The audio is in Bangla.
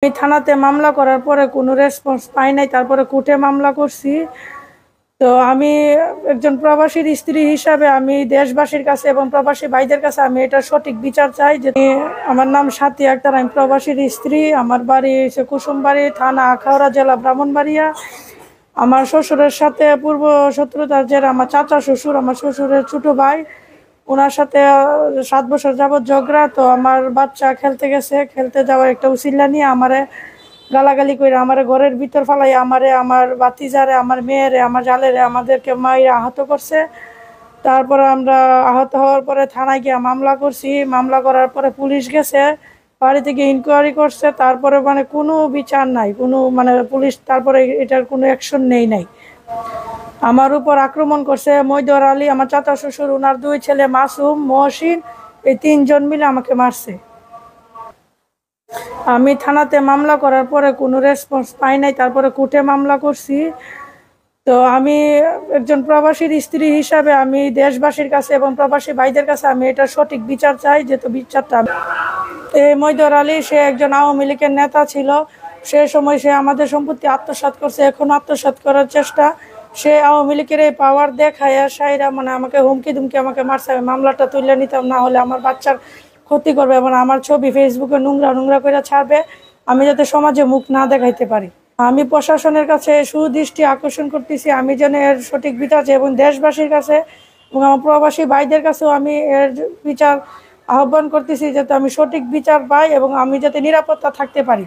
আমি থানাতে মামলা করার পরে কোনো রেসপন্স পাই নাই, তারপরে কোর্টে মামলা করছি। তো আমি একজন প্রবাসীর স্ত্রী হিসাবে আমি দেশবাসীর কাছে এবং প্রবাসী ভাইদের কাছে আমি এটা সঠিক বিচার চাই। যে আমার নাম সাথী আক্তার, আমি প্রবাসীর স্ত্রী। আমার বাড়ি হচ্ছে কুসুমবাড়ি থানা, আখাউড়া, জেলা ব্রাহ্মণবাড়িয়া। আমার শ্বশুরের সাথে পূর্ব শত্রুতার জেরে আমার চাচা শ্বশুর, আমার শ্বশুরের ছোট ভাই, ওনার সাথে 7 বছর যাবৎ ঝগড়া। তো আমার বাচ্চা খেলতে গেছে, খেলতে যাওয়ার একটা উসিলা নিয়ে আমারে গালাগালি করে আমার ঘরের ভিতর ফালাই আমারে, আমার বাতিজারে, আমার মেয়েরে, আমার জালেরে আমাদেরকে মাইরা আহত করছে। তারপরে আমরা আহত হওয়ার পরে থানায় গিয়ে মামলা করছি। মামলা করার পরে পুলিশ গেছে, বাড়ি থেকে ইনকোয়ারি করছে। তারপরে কোনো বিচার নাই, পুলিশ তারপরে এটার কোনো অ্যাকশন নাই। আমার উপর আক্রমণ করছে মইদুর আলী, আমার চাচা শ্বশুর, ওনার 2 ছেলে মাসুম, মহসিন, এই 3 জন মিলে আমাকে মারছে। আমি থানাতে মামলা করার পরে কোনো রেসপন্স পাই নাই, তারপরে কোর্টে মামলা করছি। তো আমি একজন প্রবাসীর স্ত্রী হিসাবে আমি দেশবাসীর কাছে এবং প্রবাসী ভাইদের কাছে আমি এটা সঠিক বিচার চাই। যেহেতু বিচারটা এই মইদুর আলী, সে একজন আওয়ামী লীগের নেতা ছিল। সে সময় সে আমাদের সম্পত্তি আত্মসাৎ করছে, এখন আত্মসাৎ করার চেষ্টা। সে আওয়ামী লীগের এই পাওয়ার দেখায় সাইরা আমাকে হুমকি ধুমকি আমাকে মারছে। আমি মামলাটা তুলে নিতাম, না হলে আমার বাচ্চার ক্ষতি করবে এবং আমার ছবি ফেসবুকে নোংরা করে ছাড়বে, আমি যাতে সমাজে মুখ না দেখাইতে পারি। আমি প্রশাসনের কাছে সুদৃষ্টি আকর্ষণ করতেছি, আমি যেন এর সঠিক বিচার চাই এবং দেশবাসীর কাছে এবং আমার প্রবাসী ভাইদের কাছেও আমি এর বিচার আহ্বান করতেছি, যাতে আমি সঠিক বিচার পাই এবং আমি যাতে নিরাপত্তা থাকতে পারি।